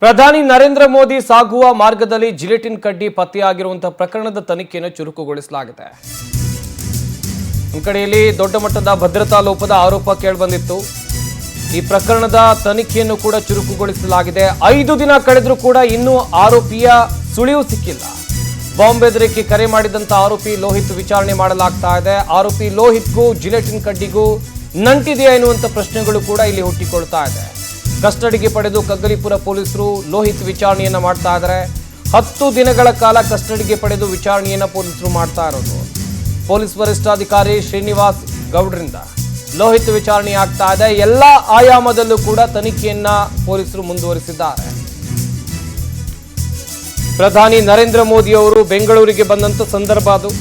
ಪ್ರಧಾನಿ ನರೇಂದ್ರ ಮೋದಿ ಸಾಗುವ ಮಾರ್ಗದಲ್ಲಿ ಜಿಲೆಟಿನ್ ಕಡ್ಡಿ ಪತ್ತೆಯಾಗಿರುವಂತಹ ಪ್ರಕರಣದ ತನಿಖೆಯನ್ನು ಚುರುಕುಗೊಳಿಸಲಾಗಿದೆ. ಒಂದು ಕಡೆಯಲ್ಲಿ ದೊಡ್ಡ ಮಟ್ಟದ ಭದ್ರತಾ ಲೋಪದ ಆರೋಪ ಕೇಳಿಬಂದಿತ್ತು. ಈ ಪ್ರಕರಣದ ತನಿಖೆಯನ್ನು ಕೂಡ ಚುರುಕುಗೊಳಿಸಲಾಗಿದೆ. 5 ದಿನ ಕಳೆದರೂ ಕೂಡ ಇನ್ನೂ ಆರೋಪಿಯ ಸುಳಿವು ಸಿಕ್ಕಿಲ್ಲ. ಬಾಂಬ್ ಬೆದರಿಕೆ ಕರೆ ಮಾಡಿದಂತ ಆರೋಪಿ ಲೋಹಿತ್ ವಿಚಾರಣೆ ಮಾಡಲಾಗ್ತಾ ಇದೆ. ಆರೋಪಿ ಲೋಹಿತ್ಗೂ ಜಿಲೆಟಿನ್ ಕಡ್ಡಿಗೂ ನಂಟಿದೆಯಾ ಎನ್ನುವಂತ ಪ್ರಶ್ನೆಗಳು ಕೂಡ ಇಲ್ಲಿ ಹುಟ್ಟಿಕೊಳ್ತಾ ಇದೆ. ಕಸ್ಟಡಿಗೆ ಪಡೆದು ಕಗ್ಗಲಿಪುರ ಪೊಲೀಸರು ಲೋಹಿತ್ ವಿಚಾರಣೆಯನ್ನ ಮಾಡ್ತಾ ಇದ್ದಾರೆ. 10 ದಿನಗಳ ಕಾಲ ಕಸ್ಟಡಿಗೆ ಪಡೆದು ವಿಚಾರಣೆಯನ್ನ ಪೊಲೀಸರು ಮಾಡ್ತಾ ಇರೋದು. ಪೊಲೀಸ್ ವರಿಷ್ಠಾಧಿಕಾರಿ ಶ್ರೀನಿವಾಸ್ ಗೌಡ್ರಿಂದ ಲೋಹಿತ್ ವಿಚಾರಣೆ ಆಗ್ತಾ ಇದೆ. ಎಲ್ಲ ಆಯಾಮದಲ್ಲೂ ಕೂಡ ತನಿಖೆಯನ್ನ ಪೊಲೀಸರು ಮುಂದುವರಿಸಿದ್ದಾರೆ. ಪ್ರಧಾನಿ ನರೇಂದ್ರ ಮೋದಿ ಅವರು ಬೆಂಗಳೂರಿಗೆ ಬಂದಂತ ಸಂದರ್ಭ ಅದು.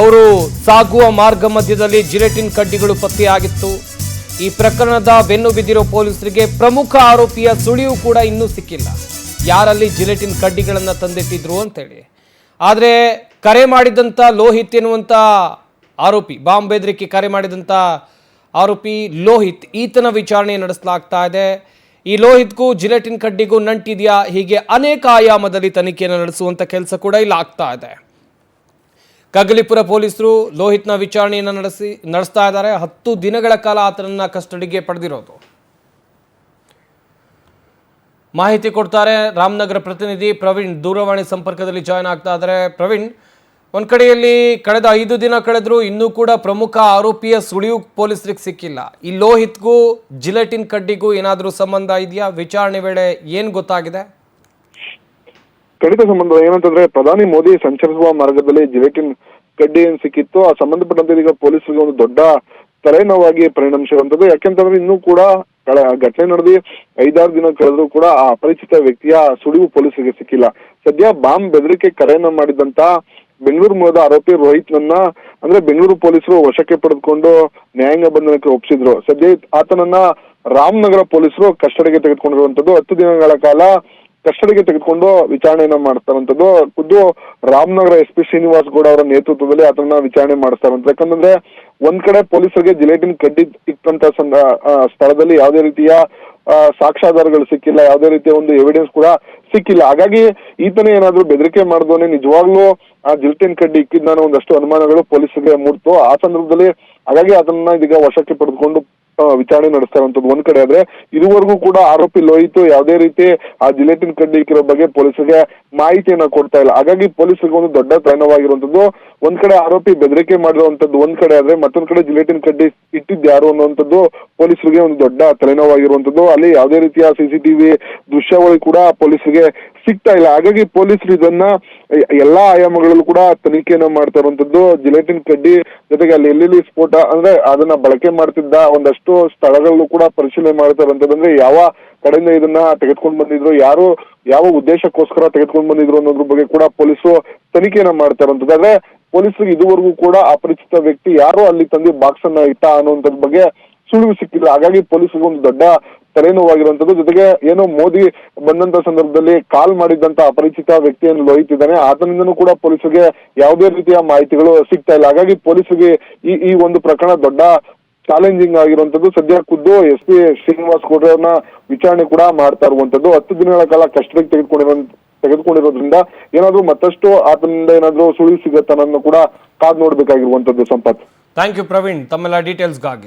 ಅವರು ಸಾಗುವ ಮಾರ್ಗ ಮಧ್ಯದಲ್ಲಿ ಜಿಲೆಟಿನ್ ಕಡ್ಡಿಗಳು ಪತ್ತೆಯಾಗಿತ್ತು. ಈ ಪ್ರಕರಣದ ಬೆನ್ನು ಬಿದ್ದಿರೋ ಪೊಲೀಸರಿಗೆ ಪ್ರಮುಖ ಆರೋಪಿಯ ಸುಳಿವು ಕೂಡ ಇನ್ನೂ ಸಿಕ್ಕಿಲ್ಲ. ಯಾರಲ್ಲಿ ಜಿಲೆಟಿನ್ ಕಡ್ಡಿಗಳನ್ನು ತಂದಿಟ್ಟಿದ್ರು ಅಂತೇಳಿ. ಆದರೆ ಕರೆ ಮಾಡಿದಂಥ ಲೋಹಿತ್ ಎನ್ನುವಂಥ ಆರೋಪಿ, ಬಾಂಬ್ ಬೆದರಿಕೆ ಕರೆ ಮಾಡಿದಂಥ ಆರೋಪಿ ಲೋಹಿತ್, ಈತನ ವಿಚಾರಣೆ ನಡೆಸಲಾಗ್ತಾ ಇದೆ. ಈ ಲೋಹಿತ್ಗೂ ಜಿಲೆಟಿನ್ ಕಡ್ಡಿಗೂ ನಂಟಿದೆಯಾ, ಹೀಗೆ ಅನೇಕ ಆಯಾಮದಲ್ಲಿ ತನಿಖೆಯನ್ನು ನಡೆಸುವಂಥ ಕೆಲಸ ಕೂಡ ಇಲ್ಲಿ ಆಗ್ತಾ ಇದೆ. ಕಗ್ಗಲಿಪುರ ಪೊಲೀಸರು ಲೋಹಿತ್ನ ವಿಚಾರಣೆಯನ್ನು ನಡೆಸ್ತಾ ಇದ್ದಾರೆ. 10 ದಿನಗಳ ಕಾಲ ಆತನನ್ನ ಕಸ್ಟಡಿಗೆ ಪಡೆದಿರೋದು. ಮಾಹಿತಿ ಕೊಡ್ತಾರೆ ರಾಮನಗರ ಪ್ರತಿನಿಧಿ ಪ್ರವೀಣ್, ದೂರವಾಣಿ ಸಂಪರ್ಕದಲ್ಲಿ ಜಾಯ್ನ್ ಆಗ್ತಾ ಇದ್ದಾರೆ. ಪ್ರವೀಣ್, ಒಂದ್ ಕಡೆಯಲ್ಲಿ ಕಳೆದ 5 ದಿನ ಕಳೆದ್ರೂ ಇನ್ನೂ ಕೂಡ ಪ್ರಮುಖ ಆರೋಪಿಯ ಸುಳಿವು ಪೊಲೀಸರಿಗೆ ಸಿಕ್ಕಿಲ್ಲ. ಈ ಲೋಹಿತ್ಗೂ ಜಿಲೆಟಿನ್ ಕಡ್ಡಿಗೂ ಏನಾದರೂ ಸಂಬಂಧ ಇದೆಯಾ? ವಿಚಾರಣೆ ವೇಳೆ ಏನ್ ಗೊತ್ತಾಗಿದೆ? ಖಂಡಿತ ಸಂಬಂಧ ಏನಂತಂದ್ರೆ, ಪ್ರಧಾನಿ ಮೋದಿ ಸಂಚರಿಸುವ ಮಾರ್ಗದಲ್ಲಿ ಜಿಲೆಟಿನ್ ಕಡ್ಡಿ ಏನ್ ಸಿಕ್ಕಿತ್ತು, ಆ ಸಂಬಂಧಪಟ್ಟಂತೆ ಈಗ ಪೊಲೀಸರಿಗೆ ಒಂದು ದೊಡ್ಡ ತಲೆನೋವಾಗಿ ಪರಿಣಮಿಸಿರುವಂತದ್ದು. ಯಾಕೆಂತಂದ್ರೆ ಇನ್ನೂ ಕೂಡ ಘಟನೆ ನಡೆದಿ 5-6 ದಿನ ಕಳೆದ್ರೂ ಕೂಡ ಆ ಅಪರಿಚಿತ ವ್ಯಕ್ತಿಯ ಸುಳಿವು ಪೊಲೀಸರಿಗೆ ಸಿಕ್ಕಿಲ್ಲ. ಸದ್ಯ ಬಾಂಬ್ ಬೆದರಿಕೆ ಕರೆಯನ್ನ ಮಾಡಿದಂತ ಬೆಂಗಳೂರು ಮೂಲದ ಆರೋಪಿ ರೋಹಿತ್ ನನ್ನ ಅಂದ್ರೆ ಬೆಂಗಳೂರು ಪೊಲೀಸರು ವಶಕ್ಕೆ ಪಡೆದುಕೊಂಡು ನ್ಯಾಯಾಂಗ ಬಂಧನಕ್ಕೆ ಒಪ್ಪಿಸಿದ್ರು. ಸದ್ಯ ಆತನನ್ನ ರಾಮನಗರ ಪೊಲೀಸರು ಕಸ್ಟಡಿಗೆ ತೆಗೆದುಕೊಂಡಿರುವಂತದ್ದು. 10 ದಿನಗಳ ಕಾಲ ಕಸ್ಟಡಿಗೆ ತೆಗೆದುಕೊಂಡು ವಿಚಾರಣೆಯನ್ನ ಮಾಡ್ತಾರಂತದ್ದು. ಖುದ್ದು ರಾಮನಗರ SP ಶ್ರೀನಿವಾಸ್ ಗೌಡ ಅವರ ನೇತೃತ್ವದಲ್ಲಿ ಆತನ ವಿಚಾರಣೆ ಮಾಡಿಸ್ತಾರಂತ. ಯಾಕಂದ್ರೆ ಒಂದ್ ಕಡೆ ಪೊಲೀಸರಿಗೆ ಜಿಲೆಟಿನ್ ಕಡ್ಡಿ ಇಕ್ಕಂತ ಸ್ಥಳದಲ್ಲಿ ಯಾವುದೇ ರೀತಿಯ ಸಾಕ್ಷ್ಯಾಧಾರಗಳು ಸಿಕ್ಕಿಲ್ಲ, ಯಾವುದೇ ರೀತಿಯ ಒಂದು ಎವಿಡೆನ್ಸ್ ಕೂಡ ಸಿಕ್ಕಿಲ್ಲ. ಹಾಗಾಗಿ ಈತನೇ ಏನಾದ್ರು ಬೆದರಿಕೆ ಮಾಡಿದವನೇ ನಿಜವಾಗ್ಲೂ ಆ ಜಿಲೆಟಿನ್ ಕಡ್ಡಿ ಇಕ್ಕಿದ್ದಾನ ಒಂದಷ್ಟು ಅನುಮಾನಗಳು ಪೊಲೀಸರಿಗೆ ಮೂಡ್ತು. ಆ ಸಂದರ್ಭದಲ್ಲಿ ಹಾಗಾಗಿ ಅದನ್ನ ಇದೀಗ ವಶಕ್ಕೆ ಪಡೆದುಕೊಂಡು ವಿಚಾರಣೆ ನಡೆಸ್ತಾ ಇರುವಂತದ್ದು ಒಂದ್ ಕಡೆ. ಆದ್ರೆ ಇದುವರೆಗೂ ಕೂಡ ಆರೋಪಿ ಲೋಹಿತ್ ಯಾವುದೇ ರೀತಿ ಆ ಜಿಲೆಟಿನ್ ಕಡ್ಡಿ ಇಕ್ಕಿರೋ ಬಗ್ಗೆ ಪೊಲೀಸರಿಗೆ ಮಾಹಿತಿಯನ್ನ ಕೊಡ್ತಾ ಇಲ್ಲ. ಹಾಗಾಗಿ ಪೊಲೀಸರಿಗೆ ಒಂದು ದೊಡ್ಡ ತಲೆನೋವಾಗಿರುವಂತದ್ದು. ಒಂದ್ ಕಡೆ ಆರೋಪಿ ಬೆದರಿಕೆ ಮಾಡಿರುವಂತದ್ದು ಒಂದ್ ಕಡೆ ಆದ್ರೆ, ಮತ್ತೊಂದ್ ಕಡೆ ಜಿಲೆಟಿನ್ ಕಡ್ಡಿ ಇಟ್ಟಿದ್ದು ಯಾರು ಅನ್ನುವಂಥದ್ದು ಪೊಲೀಸರಿಗೆ ಒಂದು ದೊಡ್ಡ ತಲೆನೋವಾಗಿರುವಂತದ್ದು. ಅಲ್ಲಿ ಯಾವುದೇ ರೀತಿಯ CCTV ದೃಶ್ಯಾವಳಿ ಕೂಡ ಪೊಲೀಸರಿಗೆ ಸಿಗ್ತಾ ಇಲ್ಲ. ಹಾಗಾಗಿ ಪೊಲೀಸರು ಇದನ್ನ ಎಲ್ಲಾ ಆಯಾಮಗಳಲ್ಲೂ ಕೂಡ ತನಿಖೆಯನ್ನ ಮಾಡ್ತಾ ಇರುವಂತದ್ದು. ಜಿಲೆಟಿನ್ ಕಡ್ಡಿ ಜೊತೆಗೆ ಅಲ್ಲಿ ಎಲ್ಲೆಲ್ಲಿ ಸ್ಫೋಟ ಅಂದ್ರೆ ಅದನ್ನ ಬಳಕೆ ಮಾಡ್ತಿದ್ದ ಒಂದಷ್ಟು ಸ್ಥಳಗಳಲ್ಲೂ ಕೂಡ ಪರಿಶೀಲನೆ ಮಾಡ್ತಾ ಇರುವಂತದ್ದು. ಅಂದ್ರೆ ಯಾವ ಕಡೆಯಿಂದ ಇದನ್ನ ತೆಗೆದುಕೊಂಡು ಬಂದಿದ್ರು, ಯಾರು ಯಾವ ಉದ್ದೇಶಕ್ಕೋಸ್ಕರ ತೆಗೆದುಕೊಂಡು ಬಂದಿದ್ರು ಅನ್ನೋದ್ರ ಬಗ್ಗೆ ಕೂಡ ಪೊಲೀಸರು ತನಿಖೆಯನ್ನ ಮಾಡ್ತಾ ಇರುವಂತದ್ದು. ಆದ್ರೆ ಪೊಲೀಸರಿಗೆ ಇದುವರೆಗೂ ಕೂಡ ಅಪರಿಚಿತ ವ್ಯಕ್ತಿ ಯಾರು ಅಲ್ಲಿ ತಂದು ಬಾಕ್ಸ್ ಅನ್ನ ಇಟ್ಟ ಅನ್ನುವಂಥದ್ ಬಗ್ಗೆ ಸುಳಿವು ಸಿಕ್ಕಿಲ್ಲ. ಹಾಗಾಗಿ ಪೊಲೀಸರಿಗೆ ಒಂದು ದೊಡ್ಡ ತಲೆನೋವಾಗಿರುವಂತದ್ದು. ಜೊತೆಗೆ ಏನೋ ಮೋದಿ ಬಂದಂತ ಸಂದರ್ಭದಲ್ಲಿ ಕಾಲ್ ಮಾಡಿದಂತ ಅಪರಿಚಿತ ವ್ಯಕ್ತಿಯನ್ನು ಲೋಹಿತ್ ಇದ್ದಾನೆ, ಆತನಿಂದನೂ ಕೂಡ ಪೊಲೀಸರಿಗೆ ಯಾವುದೇ ರೀತಿಯ ಮಾಹಿತಿಗಳು ಸಿಗ್ತಾ ಇಲ್ಲ. ಹಾಗಾಗಿ ಪೊಲೀಸರಿಗೆ ಈ ಒಂದು ಪ್ರಕರಣ ದೊಡ್ಡ ಚಾಲೆಂಜಿಂಗ್ ಆಗಿರುವಂತದ್ದು. ಸದ್ಯ ಖುದ್ದು SP ಶ್ರೀನಿವಾಸ್ ಗೌಡ್ರನ್ನ ವಿಚಾರಣೆ ಕೂಡ ಮಾಡ್ತಾ ಇರುವಂತದ್ದು. 10 ದಿನಗಳ ಕಾಲ ಕಸ್ಟಡಿಗೆ ತೆಗೆದುಕೊಂಡಿರೋದ್ರಿಂದ ಏನಾದ್ರೂ ಮತ್ತಷ್ಟು ಆತನಿಂದ ಏನಾದ್ರೂ ಸುಳಿವು ಸಿಗತ್ತನ್ನ ಕೂಡ ಕಾದ್ ನೋಡ್ಬೇಕಾಗಿರುವಂತದ್ದು. ಸಂಪತ್, ಥ್ಯಾಂಕ್ ಯು ಪ್ರವೀಣ್, ತಮ್ಮೆಲ್ಲ ಡೀಟೇಲ್ಸ್ಗಾಗಿ.